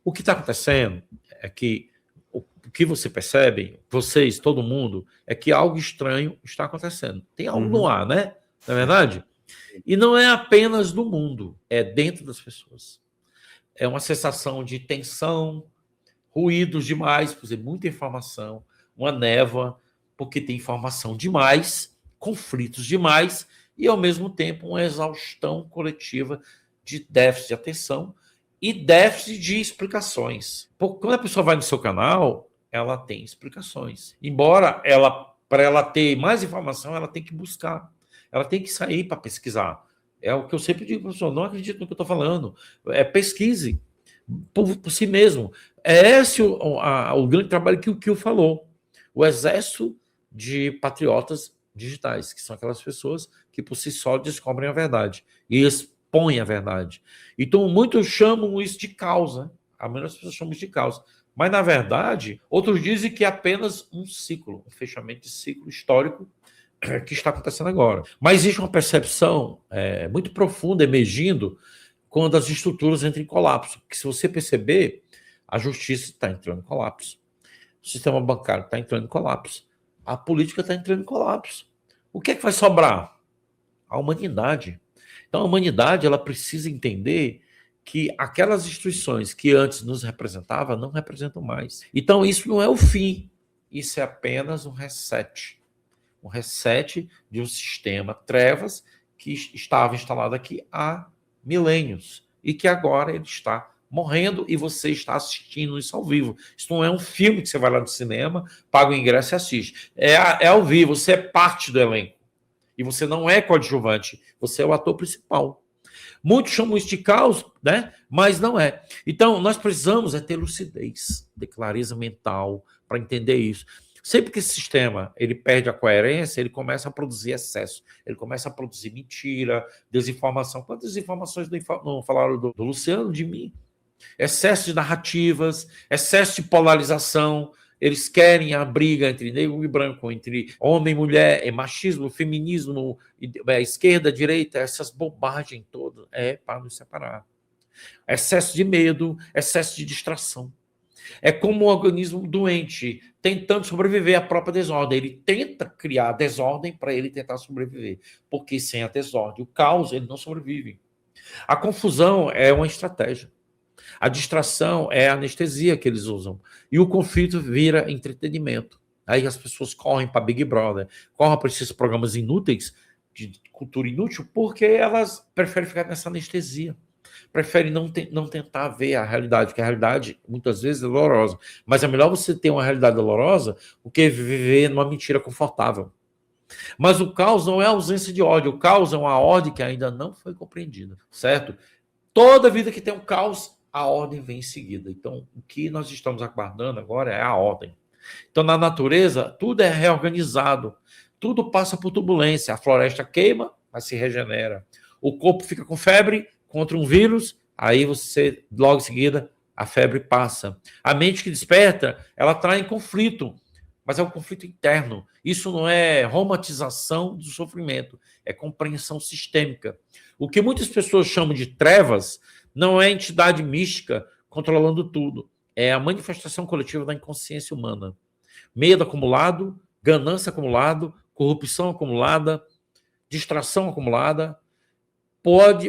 O que está acontecendo é que o que você percebe, vocês, todo mundo, é que algo estranho está acontecendo. Tem algo no ar, né? Não é verdade? E não é apenas no mundo, é dentro das pessoas. É uma sensação de tensão, ruídos demais, por exemplo, muita informação, uma névoa, porque tem informação demais, conflitos demais e, ao mesmo tempo, uma exaustão coletiva de déficit de atenção e déficit de explicações. Porque quando a pessoa vai no seu canal, ela tem explicações. Embora para ela ter mais informação, ela tem que buscar. Ela tem que sair para pesquisar. É o que eu sempre digo para a pessoa, não acredito no que eu estou falando. Pesquise por si mesmo. É esse o grande trabalho que o Kiel falou. O exército de patriotas digitais, que são aquelas pessoas que por si só descobrem a verdade e expõem a verdade. Então, muitos chamam isso de causa. A maioria das pessoas chamam isso de causa. Mas, na verdade, outros dizem que é apenas um ciclo, um fechamento de ciclo histórico que está acontecendo agora. Mas existe uma percepção muito profunda emergindo quando as estruturas entram em colapso. Porque, se você perceber, a justiça está entrando em colapso, o sistema bancário está entrando em colapso, a política está entrando em colapso. O que é que vai sobrar? A humanidade. Então, a humanidade ela precisa entender que aquelas instituições que antes nos representavam não representam mais. Então, isso não é o fim, isso é apenas um reset de um sistema trevas que estava instalado aqui há milênios e que agora ele está morrendo e você está assistindo isso ao vivo. Isso não é um filme que você vai lá no cinema, paga o ingresso e assiste. É ao vivo, você é parte do elenco. E você não é coadjuvante, você é o ator principal. Muitos chamam isso de caos, né? Mas não é. Então, nós precisamos ter lucidez, ter clareza mental para entender isso. Sempre que esse sistema ele perde a coerência, ele começa a produzir excesso, ele começa a produzir mentira, desinformação. Quantas informações não falaram do Luciano, de mim? Excesso de narrativas, excesso de polarização. Eles querem a briga entre negro e branco, entre homem e mulher, machismo, feminismo, esquerda, direita, essas bobagens todas para nos separar. Excesso de medo, excesso de distração. É como um organismo doente tentando sobreviver à própria desordem. Ele tenta criar desordem para ele tentar sobreviver, porque sem a desordem, o caos, ele não sobrevive. A confusão é uma estratégia. A distração é a anestesia que eles usam. E o conflito vira entretenimento. Aí as pessoas correm para Big Brother, correm para esses programas inúteis, de cultura inútil, porque elas preferem ficar nessa anestesia. Preferem não tentar ver a realidade, porque a realidade, muitas vezes, é dolorosa. Mas é melhor você ter uma realidade dolorosa do que viver numa mentira confortável. Mas o caos não é a ausência de ódio. O caos é uma ordem que ainda não foi compreendida, certo? Toda vida que tem um caos, a ordem vem em seguida. Então, o que nós estamos aguardando agora é a ordem. Então, na natureza, tudo é reorganizado. Tudo passa por turbulência. A floresta queima, mas se regenera. O corpo fica com febre contra um vírus, aí você, logo em seguida, a febre passa. A mente que desperta, ela está em conflito, mas é um conflito interno. Isso não é romantização do sofrimento, é compreensão sistêmica. O que muitas pessoas chamam de trevas não é entidade mística controlando tudo, é a manifestação coletiva da inconsciência humana. Medo acumulado, ganância acumulado, corrupção acumulada, distração acumulada,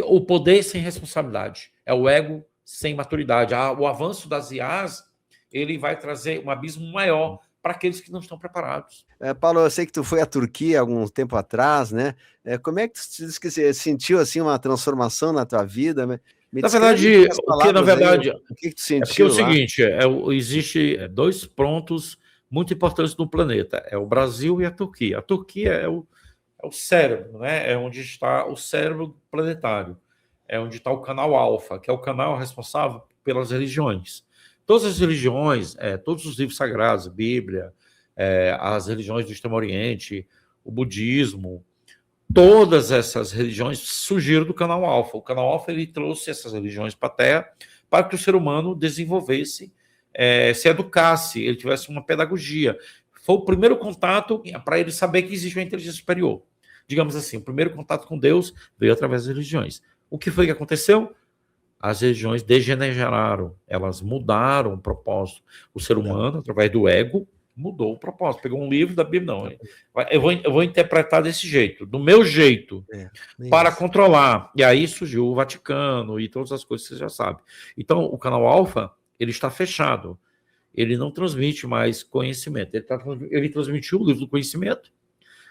o poder sem responsabilidade, é o ego sem maturidade. O avanço das IAs, ele vai trazer um abismo maior para aqueles que não estão preparados. Paulo, eu sei que tu foi à Turquia algum tempo atrás, né? Como é que tu diz que você sentiu assim uma transformação na tua vida? Na verdade, o que tu sentiu? Porque é o seguinte, existe dois pontos muito importantes no planeta, é o Brasil e a Turquia. A Turquia é o cérebro, né? É onde está o cérebro planetário, é onde está o canal alfa, que é o canal responsável pelas religiões. Todas as religiões, todos os livros sagrados, Bíblia, as religiões do Extremo Oriente, o budismo, todas essas religiões surgiram do canal alfa. O canal alfa ele trouxe essas religiões para a Terra para que o ser humano desenvolvesse, se educasse, ele tivesse uma pedagogia. Foi o primeiro contato para ele saber que existe uma inteligência superior. Digamos assim, o primeiro contato com Deus veio através das religiões. O que foi que aconteceu? as religiões degeneraram, elas mudaram o propósito. O ser humano, através do ego, mudou o propósito. Pegou um livro da Bíblia, não. Eu vou interpretar desse jeito, do meu jeito, para controlar. E aí surgiu o Vaticano e todas as coisas que você já sabe. Então, o canal Alfa, ele está fechado. Ele não transmite mais conhecimento. Ele transmitiu o livro do conhecimento,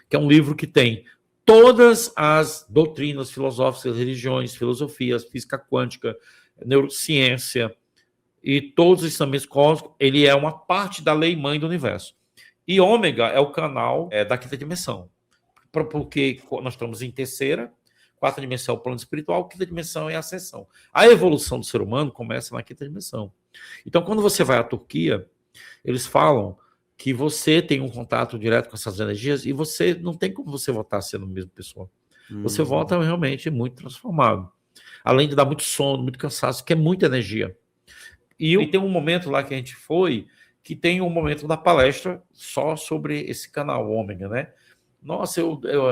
que é um livro que tem todas as doutrinas filosóficas, religiões, filosofias, física quântica, neurociência e todos os ensinamentos cósmicos. Ele é uma parte da lei mãe do universo. E Ômega é o canal da quinta dimensão, porque nós estamos em terceira, quarta dimensão é o plano espiritual, quinta dimensão é a ascensão. A evolução do ser humano começa na quinta dimensão. Então, quando você vai à Turquia, eles falam que você tem um contato direto com essas energias e você não tem como você voltar sendo a mesma pessoa. Você volta realmente muito transformado. Além de dar muito sono, muito cansaço, que é muita energia. E tem um momento lá que a gente foi, que tem um momento da palestra só sobre esse canal Ômega, né? Nossa,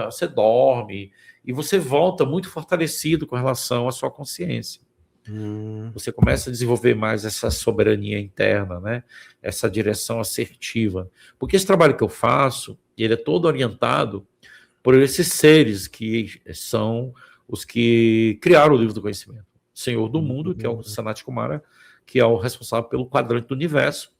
você dorme e você volta muito fortalecido com relação à sua consciência. Você começa a desenvolver mais essa soberania interna, né? Essa direção assertiva. Porque esse trabalho que eu faço, ele é todo orientado por esses seres que são os que criaram o livro do conhecimento. Senhor do mundo, que é o Sanat Kumara, que é o responsável pelo quadrante do universo,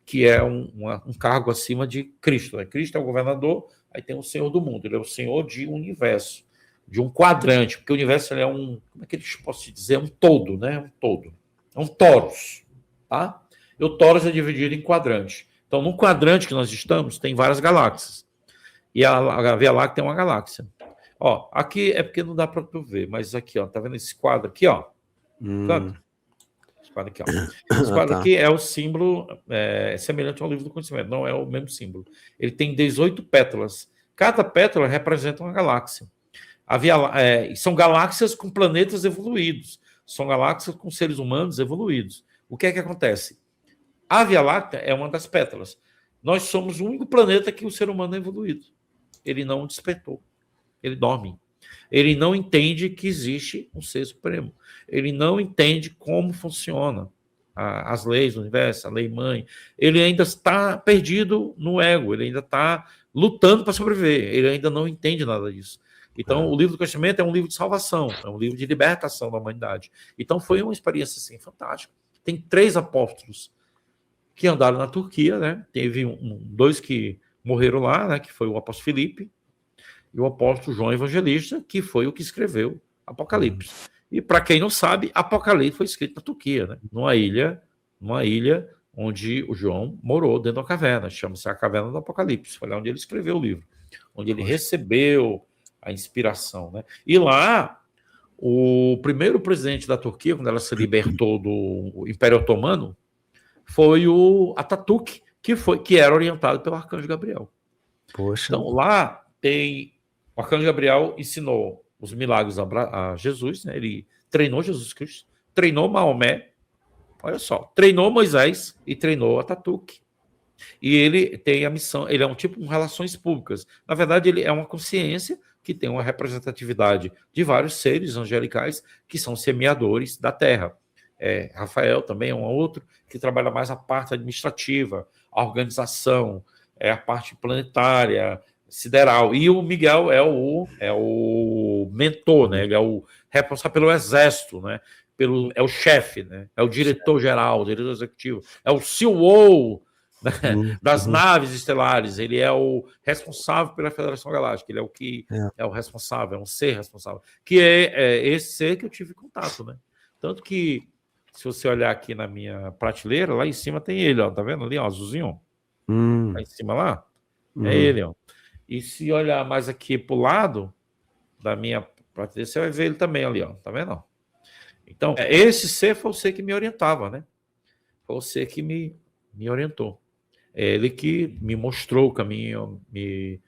que é um cargo acima de Cristo, né? Cristo é o governador, aí tem o Senhor do mundo, ele é o Senhor de um universo, de um quadrante, porque o universo ele é como é que eu posso te dizer? Um todo, né? Um todo. É um torus, tá? E o torus é dividido em quadrantes. Então, no quadrante que nós estamos, tem várias galáxias. E a Via Láctea tem uma galáxia. Ó, aqui é porque não dá para tu ver, mas aqui, ó, tá vendo esse quadro aqui, ó? Esse quadro aqui, ó. Esse quadro aqui é o símbolo semelhante ao livro do conhecimento, não é o mesmo símbolo. Ele tem 18 pétalas. Cada pétala representa uma galáxia. São galáxias com planetas evoluídos. São galáxias com seres humanos evoluídos. O que é que acontece? A Via Láctea é uma das pétalas. Nós somos o único planeta que o ser humano é evoluído. Ele não despertou. Ele dorme. Ele não entende que existe um ser supremo. Ele não entende como funciona as leis do universo, a lei mãe. Ele ainda está perdido no ego. Ele ainda está lutando para sobreviver. Ele ainda não entende nada disso. Então, o livro do conhecimento é um livro de salvação, é um livro de libertação da humanidade. Então, foi uma experiência assim, fantástica. Tem 3 apóstolos que andaram na Turquia, né? Teve 2 que morreram lá, né? Que foi o apóstolo Filipe e o apóstolo João Evangelista, que foi o que escreveu Apocalipse. E, para quem não sabe, Apocalipse foi escrito na Turquia, né? Numa ilha onde o João morou, dentro da caverna. Chama-se a Caverna do Apocalipse. Foi lá onde ele escreveu o livro, onde ele recebeu a inspiração, né? E lá, o primeiro presidente da Turquia, quando ela se libertou do Império Otomano, foi o Atatürk, que era orientado pelo Arcanjo Gabriel. Poxa. Então, lá o Arcanjo Gabriel ensinou os milagres a Jesus, né? Ele treinou Jesus Cristo, treinou Maomé, olha só, treinou Moisés e treinou Atatürk. E ele tem a missão, ele é um tipo de relações públicas. Na verdade, ele é uma consciência que tem uma representatividade de vários seres angelicais que são semeadores da Terra. Rafael também é um outro que trabalha mais a parte administrativa, a organização, a parte planetária, sideral. E o Miguel é o mentor, né? Ele é o responsável pelo exército, né? É o chefe, né? É o diretor-geral, o diretor executivo, é o CEO, né? Das naves estelares. Ele é o responsável pela Federação Galáctica, ele é o que é o responsável, é um ser responsável, que é esse ser que eu tive contato, né? Tanto que, se você olhar aqui na minha prateleira, lá em cima tem ele, ó, tá vendo ali, ó, azulzinho? Lá em cima lá, é ele, ó. E se olhar mais aqui pro lado da minha prateleira, você vai ver ele também ali, ó, tá vendo? Então, esse ser foi o ser que me orientava, né? Foi o ser que me orientou. É ele que me mostrou o caminho, me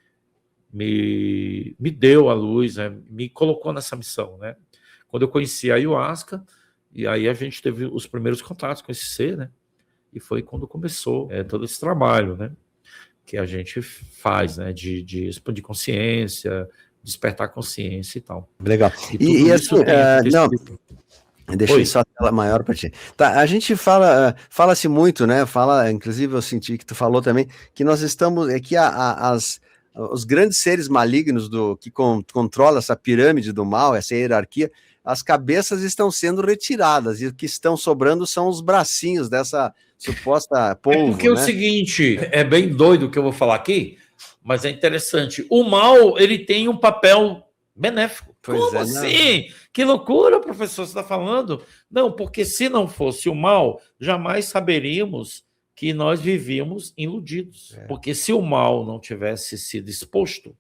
deu a luz, né? Me colocou nessa missão, né? Quando eu conheci a ayahuasca, e aí a gente teve os primeiros contatos com esse ser, né? E foi quando começou todo esse trabalho, né? Que a gente faz, né? De expandir consciência, despertar consciência e tal. Legal. E assim, Deixei só a tela maior para ti. Tá, a gente fala-se muito, né? Inclusive eu senti que tu falou também, que nós estamos, que os grandes seres malignos que controlam essa pirâmide do mal, essa hierarquia, as cabeças estão sendo retiradas, e o que estão sobrando são os bracinhos dessa suposta polvo, porque é o seguinte, é bem doido o que eu vou falar aqui, mas é interessante. O mal, ele tem um papel benéfico. Como assim? Não. Que loucura, professor, você está falando? Não, porque se não fosse o mal, jamais saberíamos que nós vivíamos iludidos. Porque se o mal não tivesse sido exposto,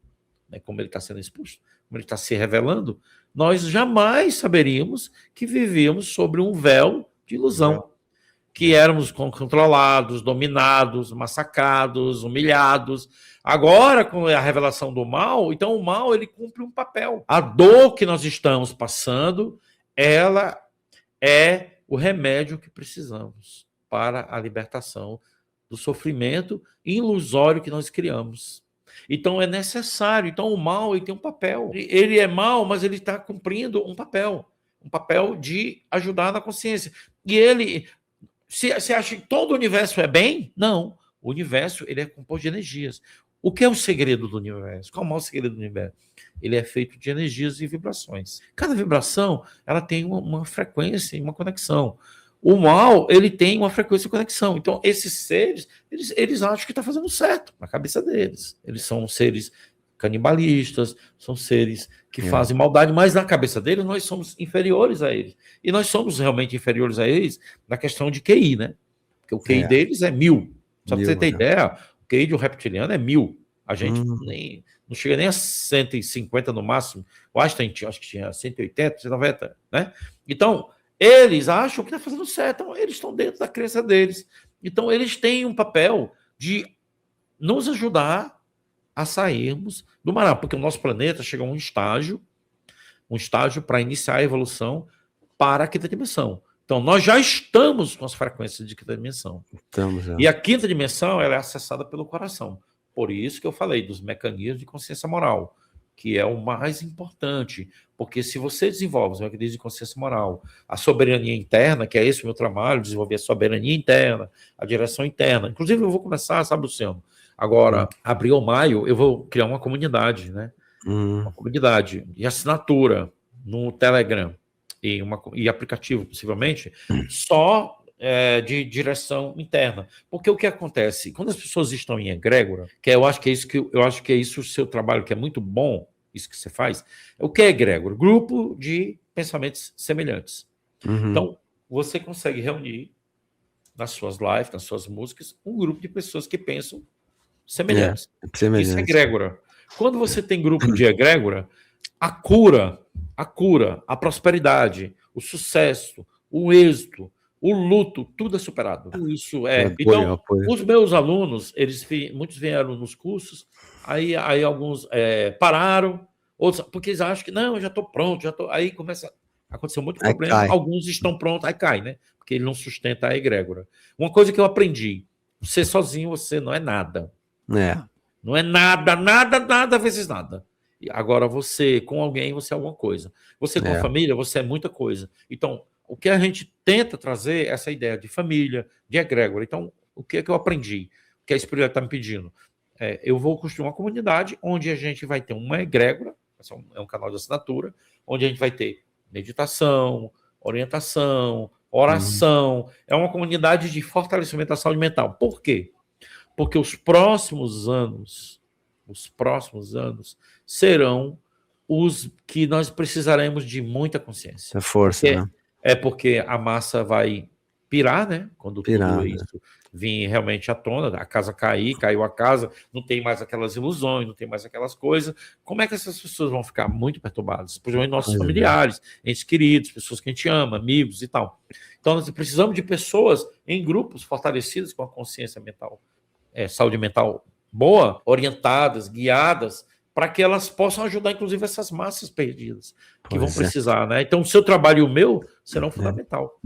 né, como ele está sendo exposto, como ele está se revelando, nós jamais saberíamos que vivíamos sobre um véu de ilusão. Que éramos controlados, dominados, massacrados, humilhados. Agora, com a revelação do mal, então o mal ele cumpre um papel. A dor que nós estamos passando, ela é o remédio que precisamos para a libertação do sofrimento ilusório que nós criamos. Então é necessário. Então o mal ele tem um papel. Ele é mal, mas ele está cumprindo um papel de ajudar na consciência. E ele... Você acha que todo o universo é bem? Não. O universo ele é composto de energias. O que é o segredo do universo? Qual é o maior segredo do universo? Ele é feito de energias e vibrações. Cada vibração ela tem uma frequência e uma conexão. O mal ele tem uma frequência e conexão. Então, esses seres, eles acham que está fazendo certo na cabeça deles. Eles são seres canibalistas, são seres que fazem maldade, mas na cabeça deles nós somos inferiores a eles. E nós somos realmente inferiores a eles na questão de QI, né? Porque o QI deles é 1000. Só para você ter ideia, o QI de um reptiliano é 1000. A gente não chega nem a 150 no máximo. O Einstein acho que tinha 180, 190, né? Então, eles acham que está fazendo certo. Então, eles estão dentro da crença deles. Então, eles têm um papel de nos ajudar a sairmos do mar, porque o nosso planeta chega a um estágio para iniciar a evolução para a quinta dimensão. Então, nós já estamos com as frequências de quinta dimensão. E a quinta dimensão ela é acessada pelo coração. Por isso que eu falei dos mecanismos de consciência moral, que é o mais importante, porque se você desenvolve os mecanismos de consciência moral, a soberania interna, que é esse o meu trabalho, desenvolver a soberania interna, a direção interna. Inclusive, eu vou começar, sabe, Luciano? Agora, abril ou maio, eu vou criar uma comunidade, né? Uma comunidade de assinatura no Telegram e aplicativo, possivelmente, só de direção interna. Porque o que acontece? Quando as pessoas estão em egrégora, que eu acho que é isso o seu trabalho, que é muito bom, isso que você faz, o que é egrégora? Grupo de pensamentos semelhantes. Então, você consegue reunir nas suas lives, nas suas músicas, um grupo de pessoas que pensam semelhantes. Isso é egrégora. Quando você tem grupo de egrégora, a cura, a prosperidade, o sucesso, o êxito, o luto, tudo é superado. Isso é. Então, os meus alunos, muitos vieram nos cursos, aí alguns pararam, outros, porque eles acham que não, eu já estou pronto, aí começa a acontecer muito problema. Alguns estão prontos, aí cai, né? Porque ele não sustenta a egrégora. Uma coisa que eu aprendi: você sozinho, você não é nada. Não é nada vezes nada. Agora, você com alguém, você é alguma coisa. Você com a família, você é muita coisa. Então, o que a gente tenta trazer é essa ideia de família, de egrégora. Então, o que é que eu aprendi? O que a espiritualidade está me pedindo? Eu vou construir uma comunidade onde a gente vai ter uma egrégora, é um canal de assinatura, onde a gente vai ter meditação, orientação, oração. É uma comunidade de fortalecimento da saúde mental. Por quê? Porque os próximos anos serão os que nós precisaremos de muita consciência. Força, né? Porque a massa vai pirar, né? Quando tudo isso vir realmente à tona, a casa caiu a casa, não tem mais aquelas ilusões, não tem mais aquelas coisas. Como é que essas pessoas vão ficar muito perturbadas? Principalmente nossos familiares, entes queridos, pessoas que a gente ama, amigos e tal. Então, nós precisamos de pessoas em grupos fortalecidos com a consciência mental. Saúde mental boa, orientadas, guiadas, para que elas possam ajudar, inclusive, essas massas perdidas que vão precisar, né? Então, o seu trabalho e o meu serão fundamental.